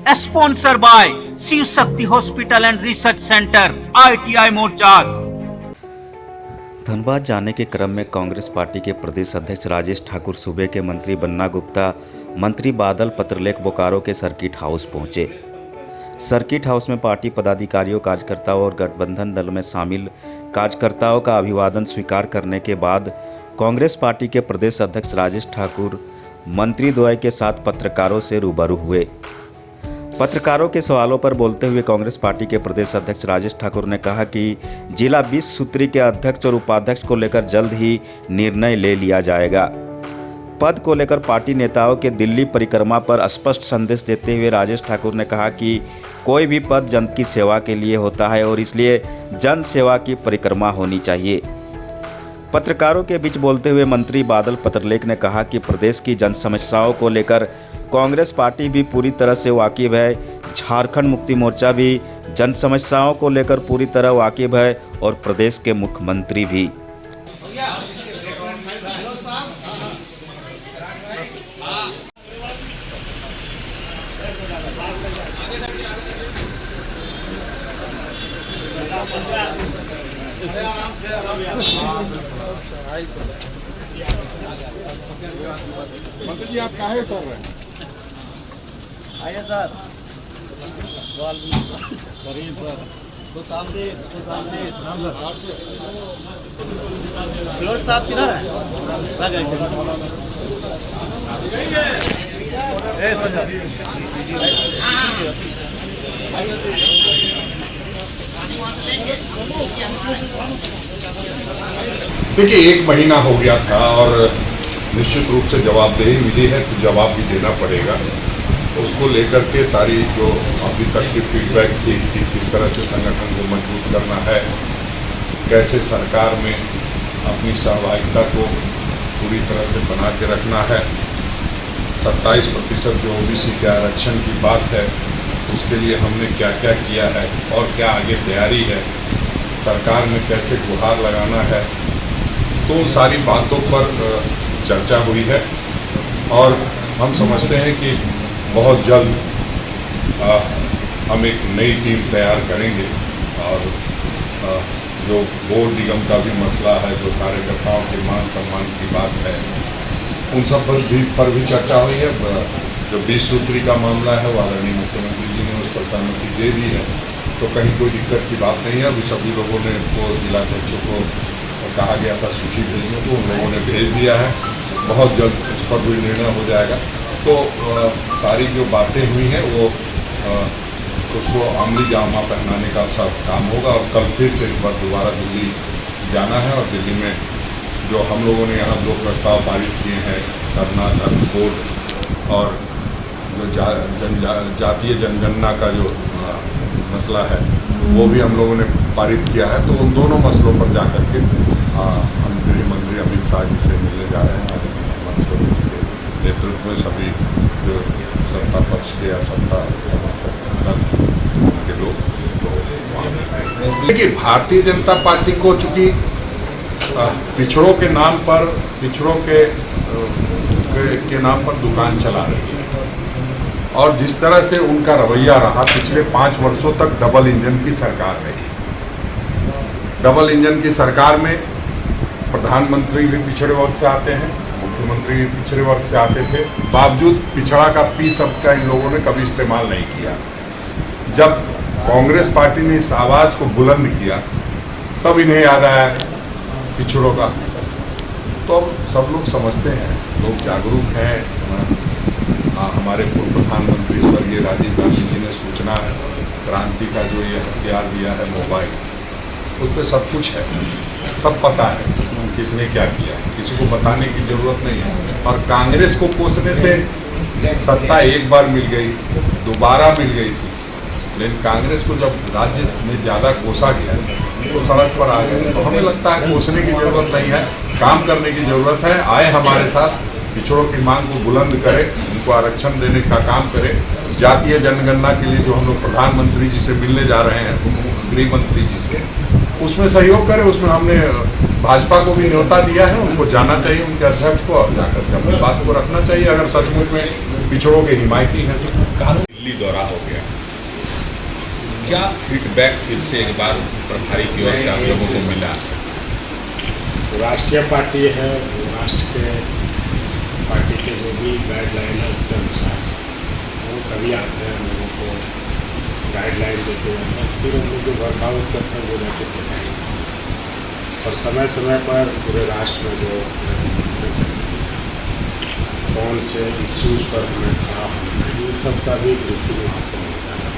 Sponsor by Shiv Shakti hospital and research centre ITI मोरचास। धनबाद जाने के क्रम में कांग्रेस पार्टी के प्रदेश अध्यक्ष राजेश ठाकुर, सूबे के मंत्री बन्ना गुप्ता, मंत्री बादल पत्रलेख बोकारो के सर्किट हाउस पहुंचे। सर्किट हाउस में पार्टी पदाधिकारियों, कार्यकर्ताओं और गठबंधन दल में शामिल कार्यकर्ताओं का अभिवादन स्वीकार करने के बाद कांग्रेस पार्टी के प्रदेश अध्यक्ष राजेश ठाकुर मंत्री द्वय के साथ पत्रकारों से रूबरू हुए। पत्रकारों के सवालों पर बोलते हुए कांग्रेस पार्टी के प्रदेश अध्यक्ष राजेश ठाकुर ने कहा कि जिला 20 सूत्री के अध्यक्ष और उपाध्यक्ष को लेकर जल्द ही निर्णय ले लिया जाएगा। पद को लेकर पार्टी नेताओं के दिल्ली परिक्रमा पर स्पष्ट संदेश देते हुए राजेश ठाकुर ने कहा कि कोई भी पद जन की सेवा के लिए होता है और इसलिए जन सेवा की परिक्रमा होनी चाहिए। पत्रकारों के बीच बोलते हुए मंत्री बादल पत्रलेख ने कहा कि प्रदेश की जन समस्याओं को लेकर कांग्रेस पार्टी भी पूरी तरह से वाकिफ है, झारखंड मुक्ति मोर्चा भी जन समस्याओं को लेकर पूरी तरह वाकिफ है और प्रदेश के मुख्यमंत्री भी। मंत्री जी, आप काहे उतर रहे हैं? आइए सर। फिरोज साहब किधर है? देखिए, 1 महीना हो गया था और निश्चित रूप से जवाबदेही मिली है तो जवाब भी देना पड़ेगा। उसको लेकर के सारी जो अभी तक की फीडबैक थी कि किस तरह से संगठन को मजबूत करना है, कैसे सरकार में अपनी सहभागिता को पूरी तरह से बना के रखना है, 27% जो OBC के आरक्षण की बात है उसके लिए हमने क्या क्या किया है और क्या आगे तैयारी है, सरकार में कैसे गुहार लगाना है, तो उन सारी बातों पर चर्चा हुई है और हम समझते हैं कि बहुत जल्द हम एक नई टीम तैयार करेंगे और जो बोर्ड निगम का भी मसला है, जो कार्यकर्ताओं के मान सम्मान की बात है, उन सब पर भी चर्चा हुई है। जो 20 सूत्री का मामला है वो आदरणीय मुख्यमंत्री जी ने उस पर सहमति दे दी है, तो कहीं कोई दिक्कत की बात नहीं है। अभी सभी लोगों ने वो जिलाध्यक्षों को कहा गया था सूची भेजने को, उन लोगों ने भेज दिया है। बहुत जल्द उस पर भी निर्णय हो जाएगा। तो सारी जो बातें हुई हैं वो उसको अमली जामा पहनाने का सब काम होगा और कल फिर से एक बार दोबारा दिल्ली जाना है और दिल्ली में जो हम लोगों ने यहाँ 2 प्रस्ताव पारित किए हैं, सरना धर्म कोड और जो जातीय जनगणना का जो मसला है वो भी हम लोगों ने पारित किया है। तो उन दोनों मसलों पर जाकर के हम गृह मंत्री अमित शाह जी से मिलने जा रहे हैं। के नेतृत्व में सभी जो सत्ता पक्ष के या सत्ता समर्थक के लोग, तो देखिए, भारतीय जनता पार्टी को चूँकि पिछड़ों के नाम पर नाम पर दुकान चला रही है और जिस तरह से उनका रवैया रहा पिछले 5 वर्षों तक डबल इंजन की सरकार रही। डबल इंजन की सरकार में प्रधानमंत्री भी पिछड़े वर्ग से आते हैं, मुख्यमंत्री भी पिछड़े वर्ग से आते थे, बावजूद पिछड़ा का पी शब्द का इन लोगों ने कभी इस्तेमाल नहीं किया। जब कांग्रेस पार्टी ने इस आवाज़ को बुलंद किया तब इन्हें याद आया पिछड़ों का। तो अब सब लोग समझते हैं, लोग जागरूक हैं। हमारे पूर्व प्रधानमंत्री स्वर्गीय राजीव गांधी जी ने सूचना क्रांति का जो ये हथियार दिया है मोबाइल, उस पर सब कुछ है, सब पता है किसने क्या किया है, किसी को बताने की जरूरत नहीं है। और कांग्रेस को कोसने से सत्ता एक बार मिल गई, दोबारा मिल गई थी, लेकिन कांग्रेस को जब राज्य में ज़्यादा कोसा गया तो सड़क पर आ गए। तो हमें लगता है कोसने की जरूरत नहीं है, काम करने की जरूरत है। आए हमारे साथ, पिछड़ों की मांग को बुलंद करें, उनको आरक्षण देने का काम करें। जातीय जनगणना के लिए जो हम लोग प्रधानमंत्री जी से मिलने जा रहे हैं, गृह मंत्री जी से, उसमें सहयोग करें। उसमें हमने भाजपा को भी न्योता दिया है, उनको जाना चाहिए, उनके अध्यक्ष को, और जाकर के अपनी बात को रखना चाहिए अगर सचमुच में पिछड़ों के हिमायती हैं। दिल्ली दौरा हो गया, क्या फीडबैक फिर से एक बार प्रभारी की ओर से आप लोगों को मिला? राष्ट्रीय पार्टी है, राष्ट्र के पार्टी के जो भी गाइडलाइन है उसके अनुसार वो कभी आते हैं, लोगों को गाइडलाइन देते हैं, फिर हम लोग जो वर्कआउट करते हैं वो जाके बताएंगे। और समय समय पर पूरे राष्ट्र में जो कौन से इश्यूज पर हमें खड़ा होना है, इन सब का भी ब्रीफिंग वहाँ से मिलता है।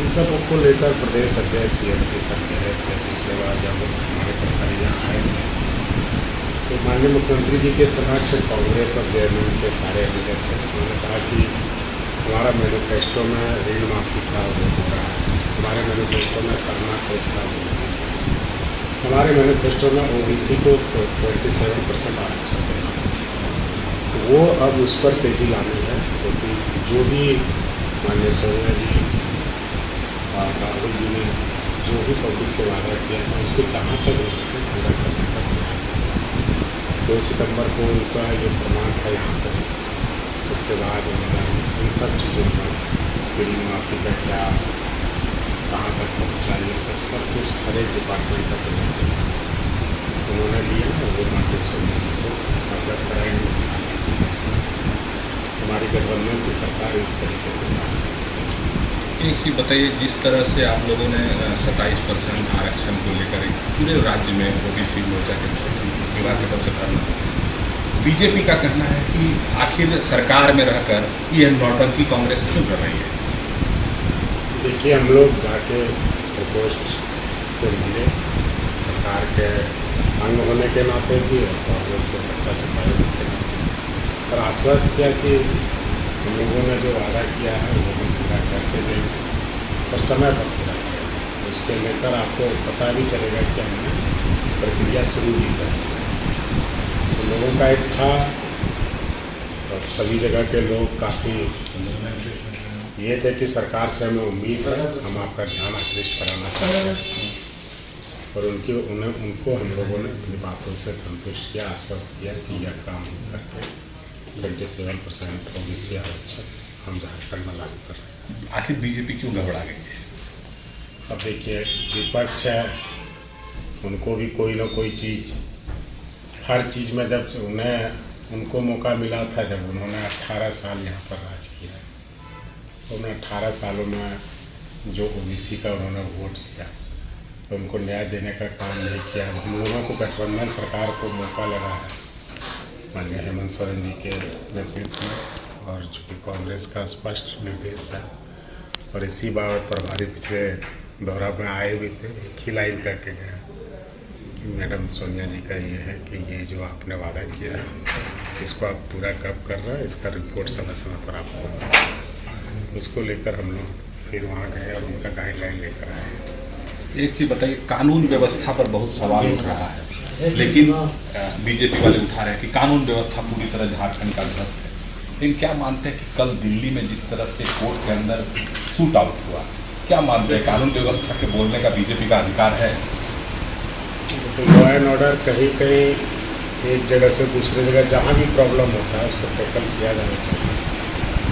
इन सब को लेकर प्रदेश अध्यक्ष CM के सर गए थे पिछले बार जब हमारे प्रभारी यहाँ आए थे, तो माननीय मुख्यमंत्री जी के समक्ष कांग्रेस और JMM के सारे एमएलए थे। उन्होंने कहा कि हमारा मैनिफेस्टो में ऋण माफी का वो हो रहा है, हमारे मैनिफेस्टो में सरना कोट का वो हो रहा है, हमारे मैनिफेस्टो में OBC को 27% आरक्षण देना है। तो वो अब उस पर तेजी लानी है, क्योंकि जो भी माननीय सोनिया जी और राहुल जी ने जो भी पब्लिक से वादा किया है उसको जहाँ तक हो सके पूरा करने का प्रयास करें। 2 सितंबर को उनका ये प्रमाण था यहाँ पर, उसके बाद उन्होंने इन सब चीज़ों पर ऋण माफी का क्या कहाँ तक पहुँचा, ये सब कुछ हर एक डिपार्टमेंट का प्रयास के साथ उन्होंने लिया और वो माननीय सोनिया जी को अवगत कराएंगे। हमारी गठबंधन की सरकार इस तरीके से काम करती है। एक चीज़ बताइए, जिस तरह से आप लोगों ने 27% आरक्षण को लेकर पूरे राज्य में OBC मोर्चा के विभाग की तरफ से करना, बीजेपी का कहना है कि आखिर सरकार में रहकर ये नौटंकी कांग्रेस क्यों कर रही है? देखिए, हम लोग जाके प्रकोष्ठ से मिले, सरकार के अंग होने के नाते भी और कांग्रेस के सच्चा सिपाही होने के नाते, और आश्वस्त किया कि हम लोगों ने जो वादा किया है वो हम पूरा करके देंगे और समय पर पूरा करेंगे। उसके लेकर आपको पता भी चलेगा कि हमने प्रक्रिया शुरू भी कर दी। तो लोगों का एक था, और सभी जगह के लोग काफ़ी ये थे कि सरकार से हमें उम्मीद है, हम आपका ध्यान आकृष्ट कराना चाहते हैं, और उनको हम लोगों ने अपनी बातों से संतुष्ट किया, आश्वस्त किया कि यह काम करके 27% OBC आरक्षण हम झारखंड में लागू कर रहे हैं। आखिर बीजेपी क्यों घबरा गई है? अब देखिए, विपक्ष है, उनको भी कोई ना कोई चीज़, हर चीज़ में जब उनको मौका मिला था, जब उन्होंने 18 साल यहाँ पर राज किया, तो उन्होंने 18 सालों में जो OBC का उन्होंने वोट दिया, तो उनको न्याय देने का काम नहीं किया। हम लोगों को गठबंधन सरकार को मौका लगा है माननीय हेमंत सोरेन जी के नेतृत्व में, और जो कि कांग्रेस का स्पष्ट निर्देश है, और इसी बाबत प्रभारी पिछले दौरा में आए भी थे, एक ही लाइन करके गए कि मैडम सोनिया जी का ये है कि ये जो आपने वादा किया है इसको आप पूरा कब कर रहे हैं, इसका रिपोर्ट समय समय पर आपको, उसको लेकर हम लोग फिर वहाँ गए और उनका गाइडलाइन लेकर आए। एक चीज़ बताइए, कानून व्यवस्था पर बहुत सवाल उठ रहा है, लेकिन बीजेपी वाले उठा रहे हैं कि कानून व्यवस्था पूरी तरह झारखंड का ध्वस्त है। लेकिन क्या मानते हैं कि कल दिल्ली में जिस तरह से कोर्ट के अंदर शूट आउट हुआ, क्या मानते हैं कानून व्यवस्था के बोलने का बीजेपी का अधिकार है? तो लॉ एंड ऑर्डर कहीं कहीं एक जगह से दूसरी जगह जहाँ भी प्रॉब्लम होता है उसको टैकल किया जाना चाहिए।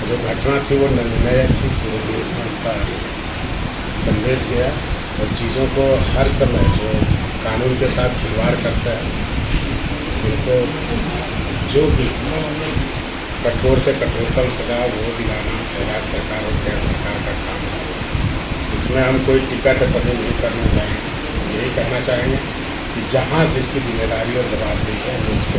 जो घटना थी वो निर्णय थी, पूरे देश में उसका संदेश गया, और चीज़ों को हर समय जो कानून के साथ खिलवाड़ करता है उनको जो भी कठोर से कठोरतम सजा वो दिलाना राज्य सरकार और केंद्र सरकार का काम है। इसमें हम कोई टीका टिप्पणी नहीं करना चाहेंगे, यही कहना चाहेंगे कि जहाँ जिसकी जिम्मेदारी और जवाबदेही है वो उसको